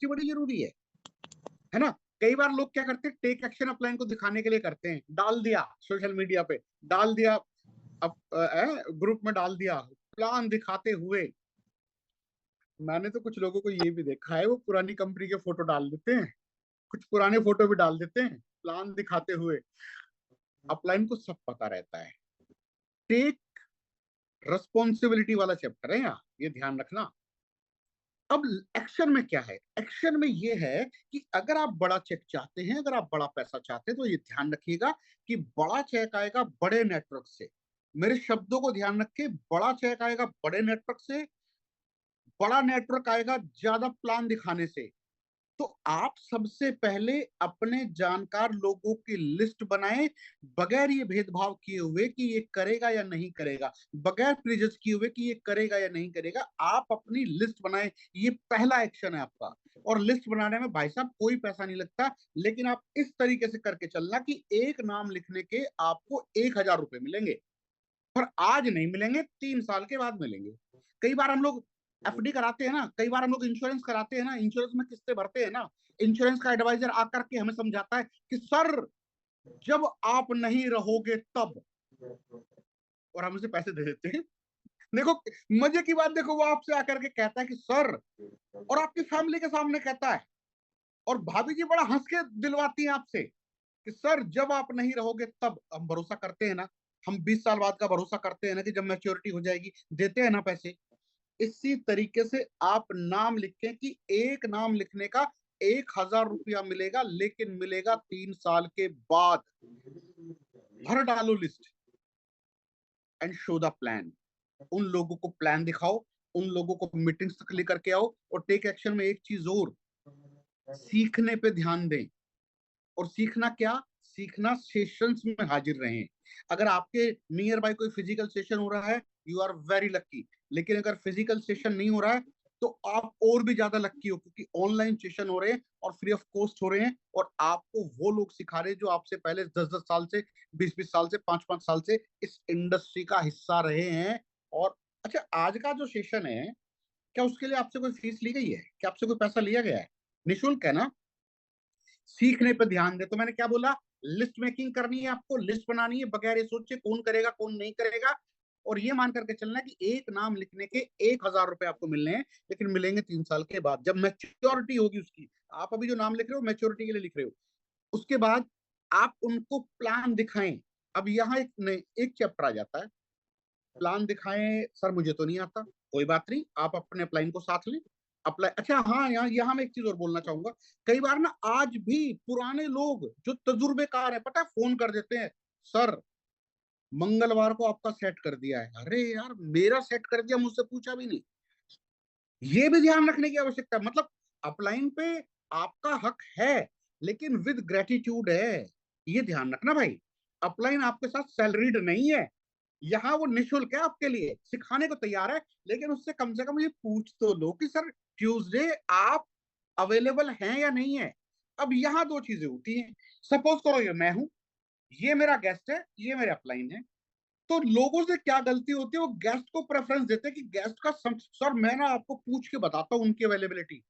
Honesty बड़ी जरूरी है ना। कई बार लोग क्या करते हैं, टेक एक्शन अपलाइन को दिखाने के लिए करते हैं, डाल दिया सोशल मीडिया पे, डाल दिया अब ग्रुप में, डाल दिया प्लान दिखाते हुए। मैंने तो कुछ लोगों को ये भी देखा है, वो पुरानी कंपनी के फोटो डाल देते हैं, कुछ पुराने फोटो भी डाल देते हैं प्लान दिखाते हुए। अपलाइन को सब पता रहता है। टेक रिस्पॉन्सिबिलिटी वाला चैप्टर है यहाँ, ये ध्यान रखना। अब एक्शन में क्या है, एक्शन में ये है कि अगर आप बड़ा चेक चाहते हैं, अगर आप बड़ा पैसा चाहते हैं, तो ये ध्यान रखिएगा कि बड़ा चेक आएगा बड़े नेटवर्क से। मेरे शब्दों को ध्यान रखें, बड़ा चेक आएगा बड़े नेटवर्क से, बड़ा नेटवर्क आएगा ज्यादा प्लान दिखाने से। तो आप सबसे पहले अपने जानकार लोगों की लिस्ट बनाएं, बगैर ये भेदभाव किए हुए कि ये करेगा या नहीं करेगा, बगैर प्रिजस किए हुए कि ये करेगा या नहीं करेगा। आप अपनी लिस्ट बनाएं, ये पहला एक्शन है आपका। और लिस्ट बनाने में भाई साहब कोई पैसा नहीं लगता, लेकिन आप इस तरीके से करके चलना कि एक नाम लिखने के आपको 1,000 रुपए मिलेंगे, पर आज नहीं मिलेंगे, 3 साल के बाद मिलेंगे। कई बार हम लोग एफडी कराते हैं ना, कई बार हम लोग इंश्योरेंस कराते हैं ना, इंश्योरेंस में किस्तें भरते हैं ना, इंश्योरेंस का एडवाइजर आकर के हमें समझाता है कि सर जब आप नहीं रहोगे तब, और हम उसे पैसे दे देते हैं। देखो मजे की बात, देखो वो आपसे आकर के कहता है कि सर, और आपकी फैमिली के सामने कहता है, और भाभी जी बड़ा हंस के दिलवाती है आपसे कि सर जब आप नहीं रहोगे तब। हम भरोसा करते हैं ना, हम 20 साल बाद का भरोसा करते हैं ना कि जब मैच्योरिटी हो जाएगी देते हैं ना पैसे। इसी तरीके से आप नाम लिखें कि एक नाम लिखने का 1,000 रुपया मिलेगा, लेकिन मिलेगा 3 साल के बाद। भर डालो list and show the plan. उन लोगों को प्लान दिखाओ, उन लोगों को मीटिंग्स तक लेकर के आओ। और टेक एक्शन में एक चीज और, सीखने पे ध्यान दें। और सीखना क्या, सीखना सेशंस में हाजिर रहें। अगर आपके नियर बाय कोई फिजिकल सेशन हो रहा है, यू आर वेरी लक्की। लेकिन अगर फिजिकल सेशन नहीं हो रहा है, तो आप और भी ज्यादा लक्की हो, क्योंकि ऑनलाइन सेशन हो रहे हैं और फ्री ऑफ कॉस्ट हो रहे हैं। और आपको वो लोग सिखा रहे हैं जो आपसे पहले 10-10 साल से, 20-20 साल से, 5-5 साल से इस इंडस्ट्री का हिस्सा रहे हैं। और अच्छा, आज का जो सेशन है, क्या उसके लिए आपसे कोई फीस ली गई है, क्या आपसे कोई पैसा लिया गया है? निःशुल्क है ना। सीखने पर ध्यान दे। तो मैंने क्या बोला, लिस्ट मेकिंग करनी है आपको, लिस्ट बनानी है, बगैर ये सोचे कौन करेगा कौन नहीं करेगा। और ये मान करके चलना कि एक नाम लिखने के 1,000 रुपए आपको मिलने हैं, लेकिन मिलेंगे 3 साल के बाद, जब मैच्योरिटी होगी उसकी। आप अभी जो नाम लिख रहे हो मैच्योरिटी के लिए लिख रहे हो, उसके बाद आप उनको प्लान दिखाएं। अब यहाँ एक चैप्टर आ जाता है, प्लान दिखाएं सर मुझे तो नहीं आता, कोई बात नहीं, आप अपने अपलाइन को साथ लें। अप्लाई, अच्छा हाँ, यहाँ यहाँ मैं एक चीज और बोलना चाहूंगा। कई बार ना आज भी पुराने लोग जो तजुर्बेकार है, पता है, फोन कर देते हैं, सर मंगलवार को आपका सेट कर दिया है। अरे यार, मेरा सेट कर दिया, मुझसे पूछा भी नहीं। ये भी ध्यान रखने की आवश्यकता है। मतलब अपलाइन पे आपका हक है, लेकिन विद ग्रेटिट्यूड है, ये ध्यान रखना भाई। अपलाइन आपके साथ सैलरीड नहीं है, यहाँ वो निःशुल्क है आपके लिए, सिखाने को तैयार है। लेकिन उससे कम से कम ये पूछ तो लो कि सर ट्यूसडे आप अवेलेबल हैं या नहीं है। अब यहाँ दो चीजें होती हैं, सपोज करो ये मैं हूं, ये मेरा गेस्ट है, ये मेरे अपलाइन है। तो लोगों से क्या गलती होती है, वो गेस्ट को प्रेफरेंस देते हैं कि गेस्ट का सर मैं ना आपको पूछ के बताता हूँ उनकी अवेलेबिलिटी।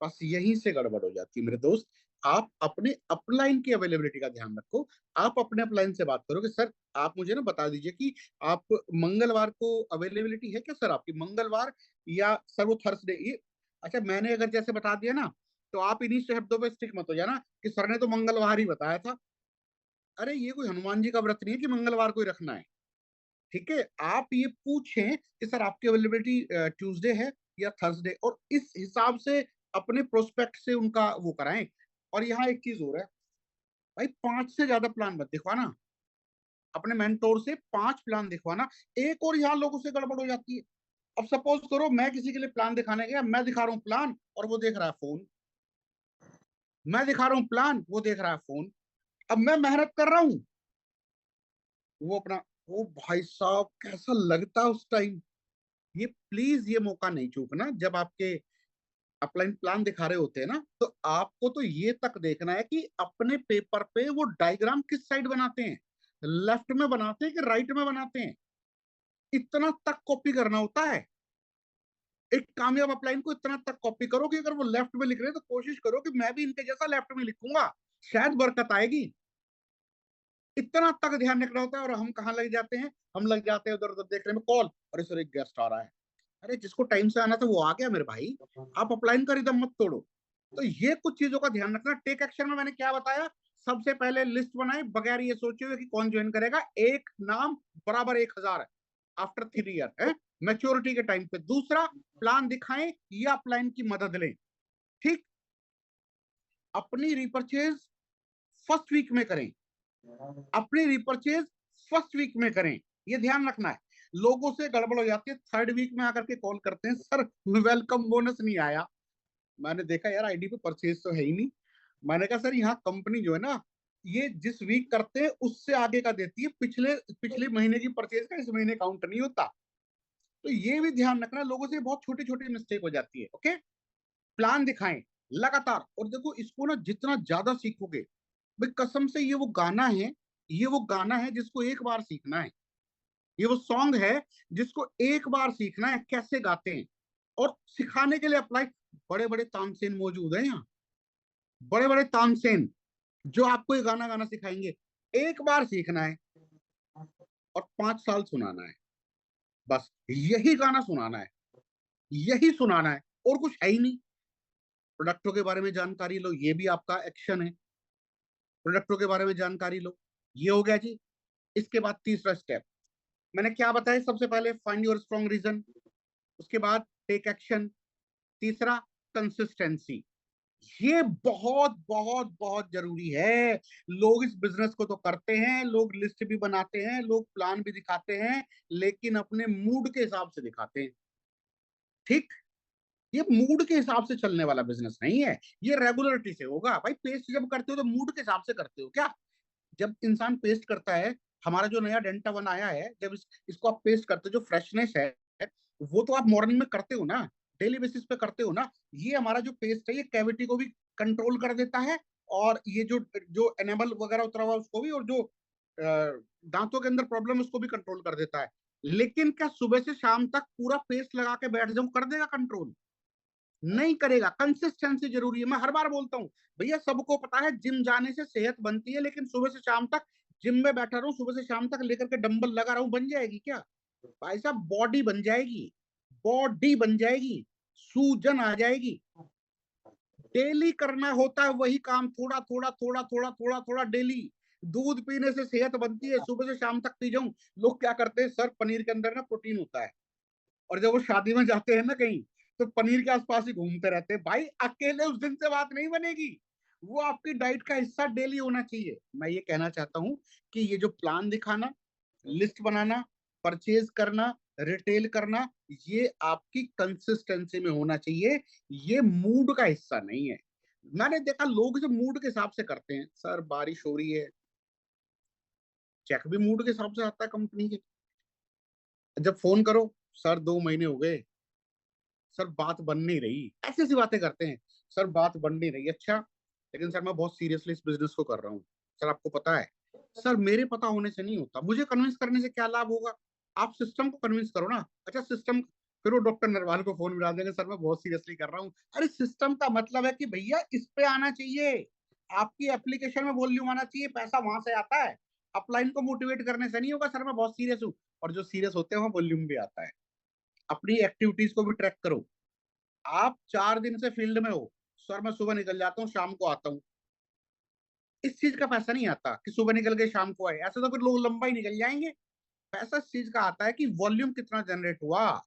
बस यहीं से गड़बड़ हो जाती है मेरे दोस्त। आप अपने अपलाइन की अवेलेबिलिटी का ध्यान रखो। आप अपने अपलाइन से बात करो कि सर आप मुझे ना बता दीजिए कि आप मंगलवार को अवेलेबिलिटी है क्या सर आपकी, मंगलवार या सर वो थर्सडे ये। अच्छा, मैंने अगर जैसे बता दिया ना, तो आप इन्हीं शब्दों पे स्टिक मत हो जाना कि सर ने तो मंगलवार ही बताया था। अरे ये कोई हनुमान जी का व्रत नहीं है कि मंगलवार को ही रखना है। ठीक है, आप ये पूछें कि सर आपकी अवेलेबिलिटी ट्यूसडे है या थर्सडे, और इस हिसाब से अपने प्रोस्पेक्ट से उनका वो कराएं। और यहाँ एक चीज हो रहा है भाई, 5 से ज्यादा प्लान मत दिखवाना, अपने मेंटोर से 5 प्लान दिखवाना। एक और यहाँ लोगों से गड़बड़ हो जाती है। अब सपोज करो मैं किसी के लिए प्लान दिखाने गया, मैं दिखा रहा हूँ प्लान और वो देख रहा है फोन, मैं दिखा रहा हूँ प्लान वो देख रहा है फोन। अब मैं मेहनत कर रहा हूँ, वो अपना, वो भाई साहब कैसा लगता है उस टाइम। ये प्लीज ये मौका नहीं चूकना, जब आपके अपलाइन प्लान दिखा रहे होते हैं ना, तो आपको तो ये तक देखना है कि अपने पेपर पे वो डायग्राम किस साइड बनाते हैं, लेफ्ट में बनाते हैं कि राइट में बनाते हैं, इतना तक कॉपी करना होता है। एक कामयाब अपलाइन को इतना तक कॉपी करो कि अगर वो लेफ्ट में लिख रहे हैं तो कोशिश करो कि मैं भी इनके जैसा लेफ्ट में लिखूंगा, शायद बरकत आएगी। इतना तक ध्यान रखना होता है। और हम कहाँ लग जाते हैं, हम लग जाते हैं उधर उधर देखने में, कॉल, अरे सर एक गेस्ट आ रहा है, अरे जिसको टाइम से आना था वो आ गया मेरे भाई, आप अपलाइन का रिदम मत तोड़ो। तो ये कुछ चीजों का ध्यान रखना। टेक एक्शन में मैंने क्या बताया, सबसे पहले लिस्ट बनाई बगैर ये सोचे हुए कि कौन ज्वाइन करेगा, एक नाम बराबर 1000 है आफ्टर 3 ईयर है, मैच्योरिटी के टाइम पे। दूसरा, प्लान दिखाएं या अपलाइन की मदद लें। ठीक, अपनी रिपर्चेज फर्स्ट वीक में करें, अपनी रिपर्चेज फर्स्ट वीक में करें, ये ध्यान रखना है। लोगों से गड़बड़ हो जाती है, थर्ड वीक में आकर के कॉल करते हैं, सर वेलकम बोनस नहीं आया। मैंने देखा यार आईडी पे परचेज तो है ही नहीं। मैंने कहा सर यहाँ कंपनी जो है ना, ये जिस वीक करते हैं उससे आगे का देती है, पिछले पिछले महीने की परचेज का इस महीने काउंट नहीं होता। तो ये भी ध्यान रखना, लोगों से बहुत छोटी छोटी मिस्टेक हो जाती है। ओके, प्लान दिखाएं लगातार। और देखो इसको ना जितना ज्यादा सीखोगे, भाई कसम से, ये वो गाना है, ये वो गाना है जिसको एक बार सीखना है, ये वो सॉन्ग है जिसको एक बार सीखना है कैसे गाते हैं। और सिखाने के लिए अप्लाई, बड़े बड़े तानसेन मौजूद है यहाँ, बड़े बड़े तानसेन जो आपको ये गाना गाना सिखाएंगे। एक बार सीखना है और 5 साल सुनाना है, बस यही गाना सुनाना है, यही सुनाना है, और कुछ है ही नहीं। प्रोडक्टों के बारे में जानकारी लो, ये भी आपका एक्शन है। प्रोडक्टों के बारे में जानकारी लो, ये हो गया जी। इसके बाद तीसरा स्टेप मैंने क्या बताया, सबसे पहले फाइंड योर स्ट्रॉन्ग रीजन, उसके बाद टेक एक्शन, तीसरा कंसिस्टेंसी। ये बहुत बहुत बहुत जरूरी है। लोग इस बिजनेस को तो करते हैं, लोग लिस्ट भी बनाते हैं, लोग प्लान भी दिखाते हैं, लेकिन अपने मूड के हिसाब से दिखाते हैं। ठीक, ये मूड के हिसाब से चलने वाला बिजनेस नहीं है, ये रेगुलरिटी से होगा। भाई पेस्ट जब करते हो तो मूड के हिसाब से करते हो क्या? जब इंसान पेस्ट करता है, हमारा जो नया डेंटा वन आया है, जब इसको आप पेस्ट करते हो, जो फ्रेशनेस है वो तो आप मॉर्निंग में करते हो ना, डेली बेसिस पे करते हो ना। ये हमारा जो पेस्ट है ये कैविटी को भी कंट्रोल कर देता है, और ये जो जो एनेबल वगैरह उतरा हुआ उसको भी, और जो दांतों के अंदर प्रॉब्लम है उसको भी कंट्रोल कर देता है। लेकिन क्या सुबह से शाम तक पूरा पेस्ट लगा के बैठ जाऊं, कर देगा कंट्रोल? नहीं करेगा। कंसिस्टेंसी जरूरी है। मैं हर बार बोलता हूँ भैया, सबको पता है जिम जाने से सेहत बनती है, लेकिन सुबह से शाम तक जिम में बैठा रहूं, सुबह से शाम तक लेकर के डंबल लगा रहूं, बन जाएगी क्या? भाई साहब बॉडी बन जाएगी, बॉडी बन जाएगी, सूजन आ जाएगी। डेली करना होता है वही काम, थोड़ा थोड़ा थोड़ा थोड़ा थोड़ा थोड़ा डेली। दूध पीने से सेहत बनती है, सुबह से शाम तक पी जाऊं। लोग क्या करते हैं, सर पनीर के अंदर ना प्रोटीन होता है, और जब वो शादी में जाते हैं ना कहीं, तो पनीर के आसपास ही घूमते रहते हैं। भाई अकेले उस दिन से बात नहीं बनेगी, वो आपकी डाइट का हिस्सा डेली होना चाहिए। मैं ये कहना चाहता हूं कि ये जो प्लान दिखाना, लिस्ट बनाना, परचेज करना, रिटेल करना, ये आपकी कंसिस्टेंसी में होना चाहिए, ये मूड का हिस्सा नहीं है। मैंने देखा लोग जो मूड के हिसाब से करते हैं, सर बारिश हो रही है, चेक भी मूड के हिसाब से आता है कंपनी के। जब फोन करो, सर 2 महीने हो गए, सर बात बन नहीं रही, ऐसी ऐसी बातें करते हैं। सर बात बन नहीं रही, अच्छा, लेकिन सर मैं बहुत सीरियसली इस बिजनेस को कर रहा हूँ, सर आपको पता है। सर मेरे पता होने से नहीं होता, मुझे कन्विंस करने से क्या लाभ होगा? आप सिस्टम को कन्विंस करो ना। अच्छा सिस्टम, फिर वो डॉक्टर नरवाल को फोन मिला देंगे, सर मैं बहुत सीरियसली कर रहा हूँ। अरे सिस्टम का मतलब है कि भैया इस पे आना चाहिए, आपकी एप्लीकेशन में वॉल्यूम आना चाहिए, पैसा वहां से आता है। अपलाइन को मोटिवेट करने से नहीं होगा, सर मैं बहुत सीरियस हूँ। और जो सीरियस होते हैं वहां वॉल्यूम भी आता है। अपनी एक्टिविटीज को भी ट्रैक करो। आप 4 दिन से फील्ड में हो, सर मैं सुबह निकल जाता हूँ शाम को आता हूँ, इस चीज का पैसा नहीं आता कि सुबह निकल के शाम को आए, ऐसे तो फिर लोग लंबा ही निकल जाएंगे। पैसा इस चीज का आता है कि वॉल्यूम कितना जनरेट हुआ।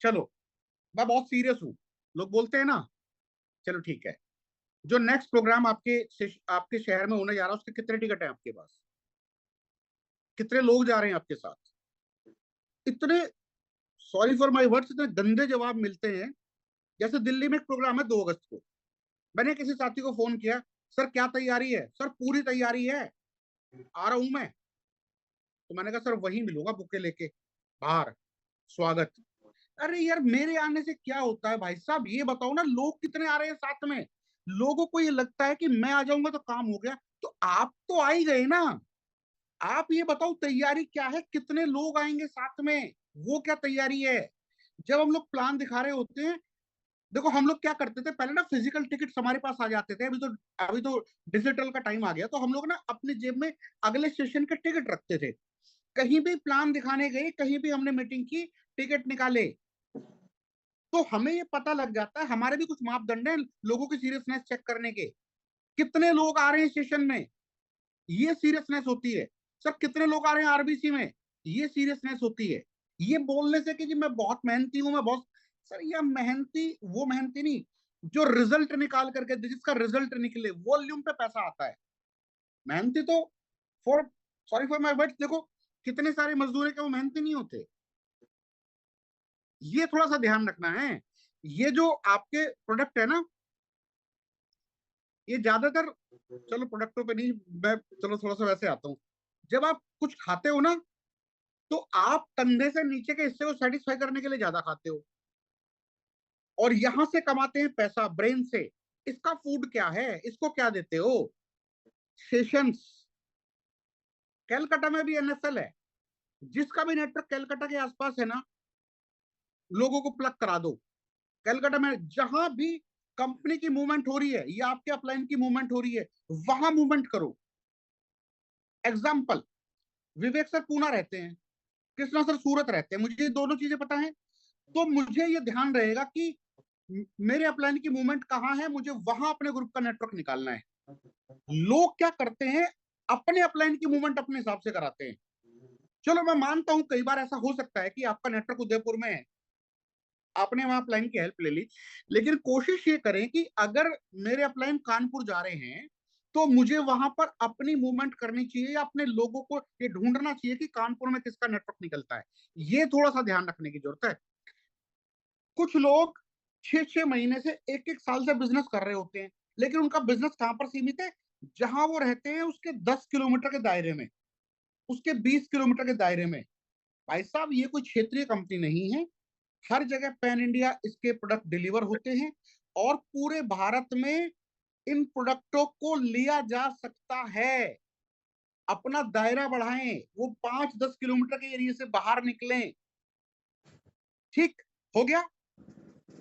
चलो, मैं बहुत सीरियस हूँ, लोग बोलते हैं ना। चलो ठीक है, जो नेक्स्ट प्रोग्राम आपके शहर में होने जा रहा है, उसके कितने टिकट है आपके पास? कितने लोग जा रहे हैं आपके साथ? इतने, सॉरी फॉर माई वर्ड्स, इतने गंदे जवाब मिलते हैं। जैसे दिल्ली में एक प्रोग्राम है 2 अगस्त को, मैंने किसी साथी को फोन किया, सर क्या तैयारी है? सर पूरी तैयारी है, आ रहा हूं मैं। तो मैंने कहा सर वहीं मिलूंगा बुके लेके बाहर, स्वागत। अरे यार मेरे आने से क्या होता है भाई साहब, ये बताओ ना, लोग कितने आ रहे हैं साथ में? लोगों को ये लगता है कि मैं आ जाऊंगा तो काम हो गया। तो आप तो आ ही गए ना, आप ये बताओ तैयारी क्या है, कितने लोग आएंगे साथ में, वो क्या तैयारी है? जब हम लोग प्लान दिखा रहे होते हैं, देखो हम लोग क्या करते थे पहले ना, फिजिकल टिकट्स हमारे पास आ जाते थे। अभी तो डिजिटल का टाइम आ गया, तो हम लोग ना अपनी जेब में अगले स्टेशन के टिकट रखते थे। कहीं भी प्लान दिखाने गए, कहीं भी हमने मीटिंग की, टिकट निकाले, तो हमें ये पता लग जाता है। हमारे भी कुछ मापदंड है लोगों की सीरियसनेस चेक करने के। कितने लोग आ रहे हैं स्टेशन में, ये सीरियसनेस होती है। सर कितने लोग आ रहे हैं आरबीसी में, ये सीरियसनेस होती है। ये बोलने से कि जी मैं बहुत मेहनती हूं, मैं बहुत, सर ये मेहनती, वो मेहनती नहीं जो रिजल्ट निकाल करके, जिसका रिजल्ट निकले, वॉल्यूम पे पैसा आता है। मेहनती तो, for sorry for my words, देखो कितने सारे मजदूर है कि वो मेहनती नहीं होते। ये थोड़ा सा ध्यान रखना है। ये जो आपके प्रोडक्ट है ना, ये ज्यादातर, चलो प्रोडक्टों पे नहीं, मैं चलो थोड़ा सा वैसे आता हूँ। जब आप कुछ खाते हो ना, तो आप कंधे से नीचे के हिस्से को सेटिस्फाई करने के लिए ज्यादा खाते हो, और यहां से कमाते हैं पैसा ब्रेन से। इसका फूड क्या है, इसको क्या देते हो? सेशंस। कैलकाटा में भी एनएफएल है, जिसका भी नेटवर्क कैलकाटा के आसपास है ना, लोगों को प्लग करा दो। कैलकाटा में जहां भी कंपनी की मूवमेंट हो रही है या आपके अपलाइन की मूवमेंट हो रही है, वहां मूवमेंट करो। एग्जाम्पल, विवेक सर पूना रहते हैं, कृष्णा सर सूरत रहते हैं, मुझे ये दोनों चीजें पता है। तो मुझे ये ध्यान रहेगा कि मेरे अपलाइन की मूवमेंट कहाँ है, मुझे वहां अपने ग्रुप का नेटवर्क निकालना है। लोग क्या करते हैं, अपने अपलाइन की मूवमेंट अपने हिसाब से कराते हैं। चलो मैं मानता हूं कई बार ऐसा हो सकता है कि आपका नेटवर्क उदयपुर में है, आपने वहां अपलाइन की हेल्प ले ली, लेकिन कोशिश ये करें कि अगर मेरे अपलाइन कानपुर जा रहे हैं, तो मुझे वहां पर अपनी मूवमेंट करनी चाहिए, या अपने लोगों को ये ढूंढना चाहिए कि कानपुर में किसका नेटवर्क निकलता है। ये थोड़ा सा ध्यान रखने की जरूरत है। कुछ लोग 6 6 महीने से 1 1 साल से बिजनेस कर रहे होते हैं, लेकिन उनका बिजनेस कहां पर सीमित है? जहां वो रहते हैं उसके 10 किलोमीटर के दायरे में, उसके 20 किलोमीटर के दायरे में। भाई साहब ये कोई क्षेत्रीय कंपनी नहीं है, हर जगह पैन इंडिया इसके प्रोडक्ट डिलीवर होते हैं, और पूरे भारत में इन प्रोडक्टों को लिया जा सकता है। अपना दायरा बढ़ाएं, वो 5 10 किलोमीटर के एरिया से बाहर निकलें। ठीक हो गया?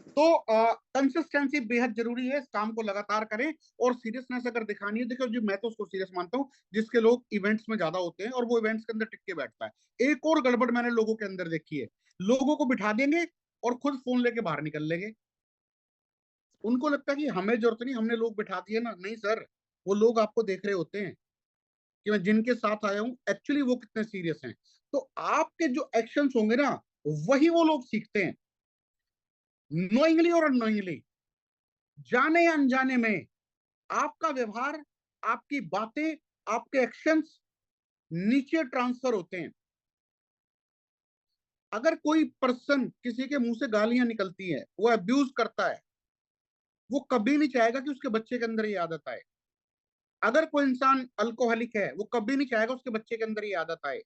तो कंसिस्टेंसी बेहद जरूरी है, इस काम को लगातार करें। और सीरियसनेस अगर दिखानी है, देखो जी मैं तो उसको सीरियस मानता हूँ जिसके लोग इवेंट्स में ज्यादा होते हैं और वो इवेंट्स के अंदर टिक के बैठता है। एक और गड़बड़ मैंने लोगों के अंदर देखी है, लोगों को बिठा देंगे और खुद फोन लेके बाहर निकल लेंगे। उनको लगता है कि हमें जरूरत नहीं, हमने लोग बिठा दिए ना। नहीं सर, वो लोग आपको देख रहे होते हैं कि मैं जिनके साथ आया हूं एक्चुअली वो कितने सीरियस हैं। तो आपके जो एक्शंस होंगे ना, वही वो लोग सीखते हैं। नोइंगली और अननोइंगली, जाने या अनजाने में, आपका व्यवहार, आपकी बातें, आपके एक्शंस नीचे ट्रांसफर होते हैं। अगर कोई पर्सन, किसी के मुंह से गालियां निकलती हैं, वो अब्यूज करता है, वो कभी नहीं चाहेगा कि उसके बच्चे के अंदर ये आदत आए। अगर कोई इंसान अल्कोहलिक है, वो कभी नहीं चाहेगा उसके बच्चे के अंदर ये आदत आए।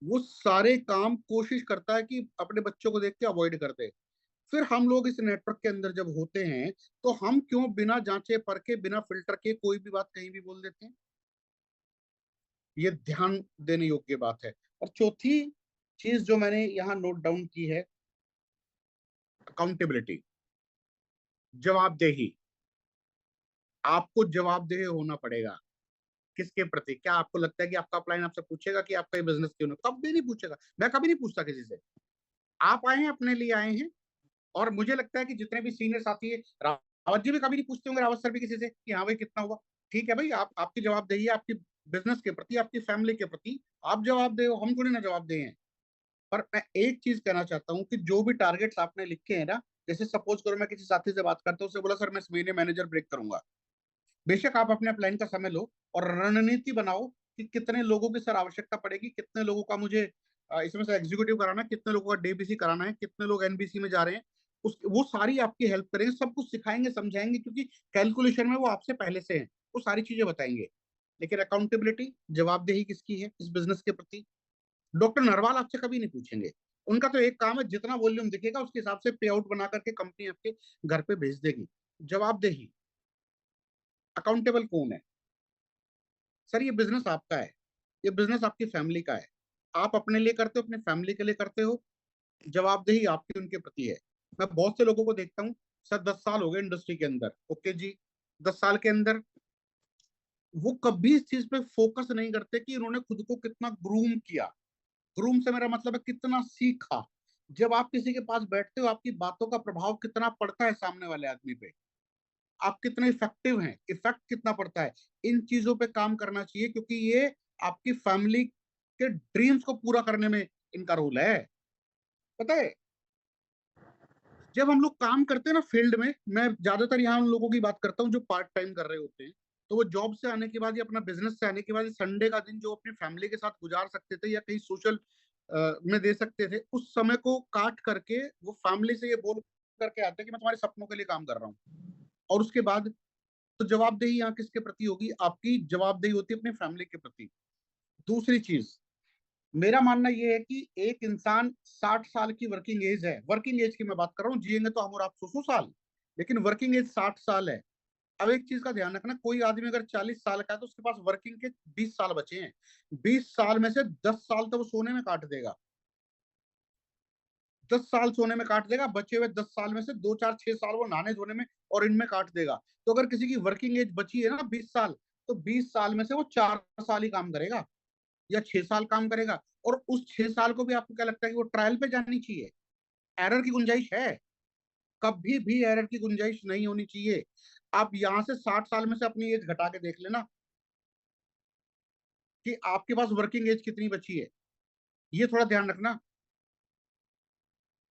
वो सारे काम कोशिश करता है कि अपने बच्चों को देख के अवॉइड कर दे। फिर हम लोग इस नेटवर्क के अंदर जब होते हैं, तो हम क्यों बिना जांचे परखे, बिना फिल्टर के कोई भी बात कहीं भी बोल देते हैं? ये ध्यान देने योग्य बात है। और चौथी चीज जो मैंने यहाँ नोट डाउन की है, अकाउंटेबिलिटी, जवाबदेही। आपको जवाबदेह होना पड़ेगा। किसके प्रति? क्या आपको लगता है कि आपका अपलाइन आपसे पूछेगा कि आपका ये बिजनेस क्यों नहीं? कभी नहीं पूछेगा, मैं कभी नहीं पूछता किसी से। आप आए हैं, अपने लिए आए हैं। और मुझे लगता है कि जितने भी सीनियर साथी है, रावत जी भी कभी नहीं पूछते होंगे, रावत सर भी, किसी से कि हाँ भाई कितना हुआ। ठीक है भाई, आप, आपकी जवाबदेही है, आपकी बिजनेस के प्रति, आपकी फैमिली के प्रति आप जवाब दे हो, हम थोड़ी ना जवाब दे हैं। पर मैं एक चीज कहना चाहता हूँ कि जो भी टारगेट्स आपने लिखे हैं ना, जैसे सपोज करो मैं किसी साथी से बात करता हूँ, उससे बोला सर मैं इस महीने मैनेजर ब्रेक करूंगा। बेशक आप अपने अपलाइन का समय लो और रणनीति बनाओ कि कितने लोगों की सर आवश्यकता पड़ेगी, कितने लोगों का मुझे इसमें से एग्जीक्यूटिव कराना है, कितने लोगों का डीबीसी कराना है, कितने लोग एनबीसी में जा रहे हैं। उस वो सारी आपकी हेल्प करेंगे, सब कुछ सिखाएंगे, समझाएंगे, क्योंकि कैलकुलेशन में वो आपसे पहले से हैं, वो सारी चीजें बताएंगे। लेकिन अकाउंटेबिलिटी, जवाबदेही किसकी है इस बिजनेस के प्रति? डॉक्टर नरवाल आपसे कभी नहीं पूछेंगे। उनका तो एक काम है, जितना वॉल्यूम दिखेगा उसके हिसाब से पे आउट बना करके कंपनी आपके घर पे भेज देगी। जवाबदेही, अकाउंटेबल कौन है? सर ये बिजनेस आपका है, ये बिजनेस आपकी फैमिली का है। आप अपने लिए करते हो, अपने फैमिली के लिए करते हो। जवाबदेही आपकी उनके प्रति है। मैं बहुत से लोगों को देखता हूँ, सर 10 साल हो गए इंडस्ट्री के अंदर, ओके जी, 10 साल के अंदर वो कभी इस चीज पे फोकस नहीं करते कि उन्होंने खुद को कितना ग्रूम किया। ग्रूम से मेरा मतलब है कितना सीखा। जब आप किसी के पास बैठते हो, आपकी बातों का प्रभाव कितना पड़ता है सामने वाले आदमी पे, आप कितने इफेक्टिव हैं, इफेक्ट कितना पड़ता है, इन चीजों पे काम करना चाहिए, क्योंकि ये आपकी फैमिली के ड्रीम्स को पूरा करने में इनका रोल है। पता है, जब हम लोग काम करते हैं ना फील्ड में, मैं ज्यादातर यहाँ उन लोगों की बात करता हूँ जो पार्ट टाइम कर रहे होते हैं, तो वो जॉब से आने के बाद या अपना बिजनेस से आने के बाद संडे का दिन जो अपनी फैमिली के साथ गुजार सकते थे या कहीं सोशल में दे सकते थे, उस समय को काट करके वो फैमिली से ये बोल करके आते हैं कि मैं तुम्हारे सपनों के लिए काम कर रहा हूँ। और उसके बाद तो जवाबदेही यहाँ किसके प्रति होगी? आपकी जवाबदेही होती है अपनी फैमिली के प्रति। दूसरी चीज, मेरा मानना यह है कि एक इंसान 60 साल की वर्किंग एज है, वर्किंग एज की मैं बात कर रहा हूँ, जिएंगे तो हम और आप 100 साल, लेकिन वर्किंग एज 60 साल है। अब एक चीज का ध्यान रखना, कोई आदमी अगर 40 साल का है तो उसके पास वर्किंग के 20 साल बचे हैं। 20 साल में से 10 साल तो वो सोने में काट देगा, 10 साल सोने में काट देगा, बचे हुए 10 साल में से 2 4 6 साल वो नहाने धोने में और इनमें काट देगा। तो अगर किसी की वर्किंग एज बची है ना 20 साल, तो 20 साल में से वो 4 साल ही काम करेगा या 6 साल काम करेगा। और उस 6 साल को भी आपको क्या लगता है कि वो ट्रायल पे जानी चाहिए? एरर की गुंजाइश है? कभी भी एरर की गुंजाइश नहीं होनी चाहिए। आप यहां से 60 साल में से अपनी एज घटा के देख लेना कि आपके पास वर्किंग एज कितनी बची है। ये थोड़ा ध्यान रखना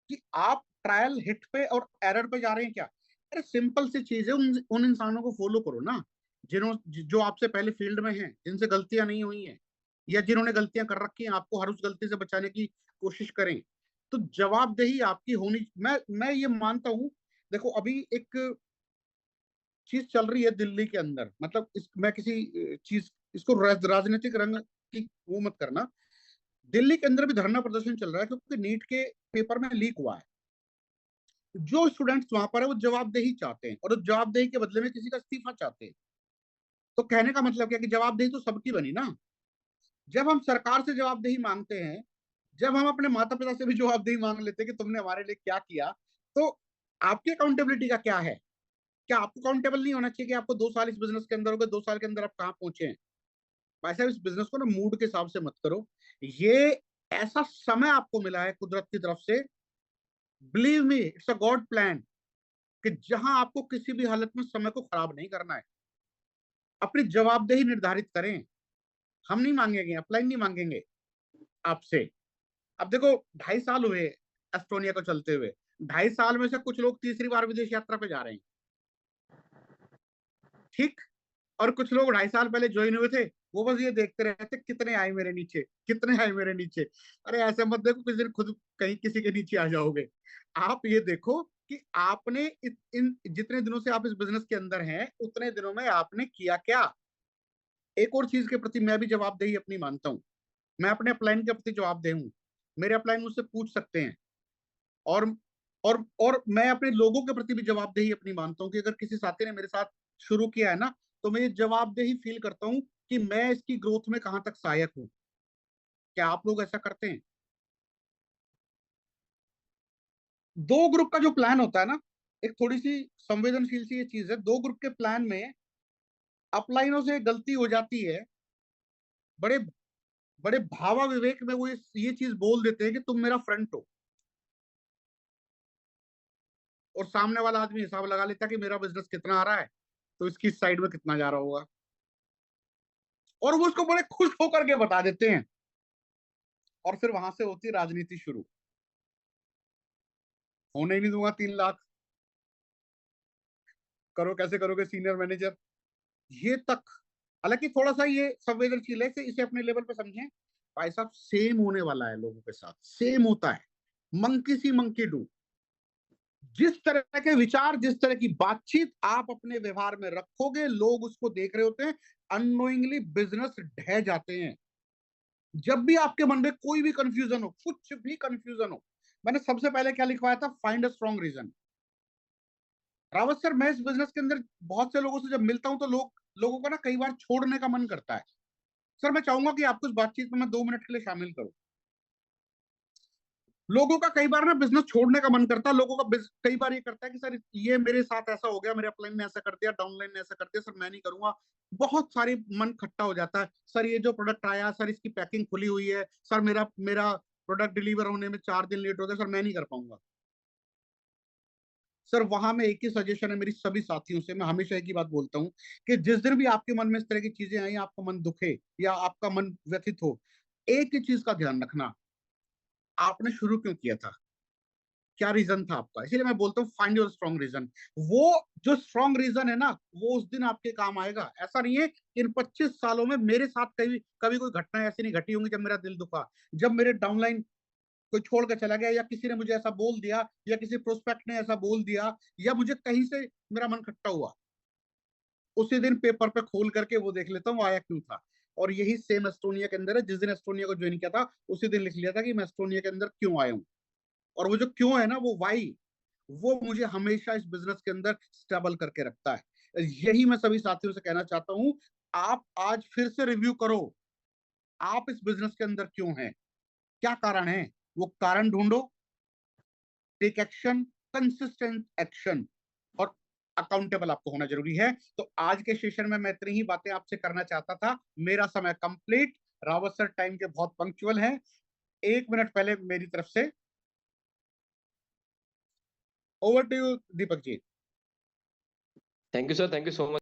कि आप ट्रायल हिट पे और एरर पे जा रहे हैं क्या। अरे सिंपल सी चीज है, उन इंसानों को फॉलो करो ना जो आपसे पहले फील्ड में हैं, जिनसे गलतियां नहीं हुई हैं या जिन्होंने गलतियां कर रखी हैं, आपको हर उस गलती से बचाने की कोशिश करें। तो जवाबदेही आपकी होनी, मैं ये मानता हूं। देखो अभी एक चीज चल रही है दिल्ली के अंदर, मतलब मैं किसी चीज इसको राजनीतिक रंग की वो मत करना। दिल्ली के अंदर भी धरना प्रदर्शन चल रहा है क्योंकि नीट के पेपर में लीक हुआ है। जो स्टूडेंट्स वहां पर है वो जवाबदेही चाहते हैं और उस जवाबदेही के बदले में किसी का इस्तीफा चाहते हैं। तो कहने का मतलब क्या कि जवाबदेही तो सबकी बनी ना। जब हम सरकार से जवाबदेही मांगते हैं, जब हम अपने माता पिता से भी जवाबदेही मांग लेते हैं कि तुमने हमारे लिए क्या किया, तो आपकी अकाउंटेबिलिटी का क्या है? क्या आपको अकाउंटेबल नहीं होना चाहिए कि आपको 2 साल इस बिजनेस के अंदर हो गए, 2 साल के अंदर आप कहाँ पहुंचे हैं? भाई साहब, इस बिजनेस को ना मूड के हिसाब से मत करो। ये ऐसा समय आपको मिला है कुदरत की तरफ से, believe me it's a God plan, कि जहां आपको किसी भी हालत में समय को खराब नहीं करना है। अपनी जवाबदेही निर्धारित करें। हम नहीं मांगेंगे, अपलाइन नहीं मांगेंगे आपसे। अब देखो 2.5 साल हुए एस्टोनिया को चलते हुए, 2.5 साल में से कुछ लोग तीसरी बार विदेश यात्रा पे जा रहे हैं, ठीक, और कुछ लोग 2.5 साल पहले ज्वाइन हुए थे, वो बस ये देखते रहते कितने आए मेरे नीचे, कितने आए मेरे नीचे। अरे ऐसे मत देखो किसी दिन खुद कहीं किसी के नीचे आ जाओगे। आप ये देखो कि आपने इन जितने दिनों से आप इस बिजनेस के अंदर हैं, उतने दिनों में आपने किया क्या। एक और चीज के प्रति मैं भी जवाबदेही अपनी मानता हूँ। मैं अपने अपलाइन के प्रति जवाबदेह हूँ। मेरे अपलाइन मुझसे पूछ सकते हैं। और और मैं अपने लोगों के प्रति भी जवाबदेही अपनी मानता हूँ कि अगर किसी साथी ने मेरे साथ शुरू किया है ना, तो मैं ये जवाबदेही फील करता हूँ कि मैं इसकी ग्रोथ में कहां तक सहायक हूँ। क्या आप लोग ऐसा करते हैं? दो ग्रुप का जो प्लान होता है ना, एक थोड़ी सी संवेदनशील सी ये चीज है, दो ग्रुप के प्लान में अपलाइनों से गलती हो जाती है। बड़े बड़े भावा विवेक में वो ये चीज बोल देते हैं कि तुम मेरा फ्रंट हो, और सामने वाला आदमी हिसाब लगा लेता है कि मेरा बिजनेस कितना आ रहा है, तो इसकी साइड में कितना जा रहा होगा, और वो उसको बड़े खुश होकर के बता देते हैं। और फिर वहां से होती है राजनीति शुरू। होने ही नहीं दूंगा 3 लाख, करो कैसे करोगे सीनियर मैनेजर, ये तक। हालांकि थोड़ा सा ये संवेदनशील है, इसे अपने लेवल पे समझें। भाई साहब सेम होने वाला है, लोगों के साथ सेम होता है, मंकी सी मंकी डू। जिस तरह के विचार, जिस तरह की बातचीत आप अपने व्यवहार में रखोगे, लोग उसको देख रहे होते हैं, अननोइंगली बिजनेस ढह जाते हैं। जब भी आपके मन में कोई भी कंफ्यूजन हो, कुछ भी कंफ्यूजन हो, मैंने सबसे पहले क्या लिखवाया था? Find a strong reason. Rawat sir, मैं इस बिजनेस के अंदर बहुत से लोगों से जब मिलता हूं तो लोगों का ना कई बार छोड़ने का मन करता है। सर मैं चाहूंगा कि आपको इस बातचीत में मैं 2 मिनट के लिए शामिल करूं। लोगों का कई बार ना बिजनेस छोड़ने का मन करता है, लोगों का कई बार ये करता है कि सर ये मेरे साथ ऐसा हो गया, मेरे अपलाइन ने ऐसा कर दिया, डाउनलाइन ने ऐसा कर दिया, सर मैं नहीं करूंगा। बहुत सारी मन खट्टा हो जाता है, सर ये जो प्रोडक्ट आया सर इसकी पैकिंग खुली हुई है, सर मेरा मेरा प्रोडक्ट डिलीवर होने में 4 दिन लेट हो गया, सर मैं नहीं कर पाऊंगा। सर वहां में एक ही सजेशन है मेरी सभी साथियों से, मैं हमेशा एक ही बात बोलता हूँ कि जिस दिन भी आपके मन में इस तरह की चीजें आई, आपका मन दुखे या आपका मन व्यथित हो, एक ही चीज का ध्यान रखना, आपने शुरू क्यों किया था, क्या रीजन था आपका। इसीलिए मैं बोलता हूँ फाइंड योर स्ट्रॉन्ग रीजन। वो जो स्ट्रॉन्ग रीजन है ना, वो उस दिन आपके काम आएगा। ऐसा नहीं है कि इन 25 सालों में मेरे साथ कभी कभी कोई घटना ऐसी नहीं घटी होंगी जब मेरा दिल दुखा, जब मेरे डाउनलाइन कोई छोड़ के चला गया, या किसी ने मुझे ऐसा बोल दिया, या किसी प्रोस्पेक्ट ने ऐसा बोल दिया, या मुझे कहीं से मेरा मन खट्टा हुआ, उसी दिन पेपर पे खोल करके वो देख लेता हूँ आया क्यों था। और यही सेम एस्टोनिया के अंदर है, जिस दिन एस्टोनिया को ज्वाइन किया था उसी दिन लिख लिया था कि मैं एस्टोनिया के अंदर क्यों आया हूँ। और वो जो क्यों है ना, वो वाई, वो मुझे हमेशा इस बिजनेस के अंदर स्टेबल करके रखता है। यही मैं सभी साथियों से कहना चाहता हूं, आप आज फिर से रिव्यू करो, आप इस बिजनेस के अंदर क्यों हैं, क्या कारण है, वो कारण ढूंढो, टेक एक्शन, कंसिस्टेंट एक्शन, और अकाउंटेबल आपको होना जरूरी है। तो आज के सेशन में मैं इतनी ही बातें आपसे करना चाहता था। मेरा समय कंप्लीट, रावत सर टाइम के बहुत पंक्चुअल हैं, 1 मिनट पहले मेरी तरफ से। Over to you Deepak ji. Thank you sir, thank you so much.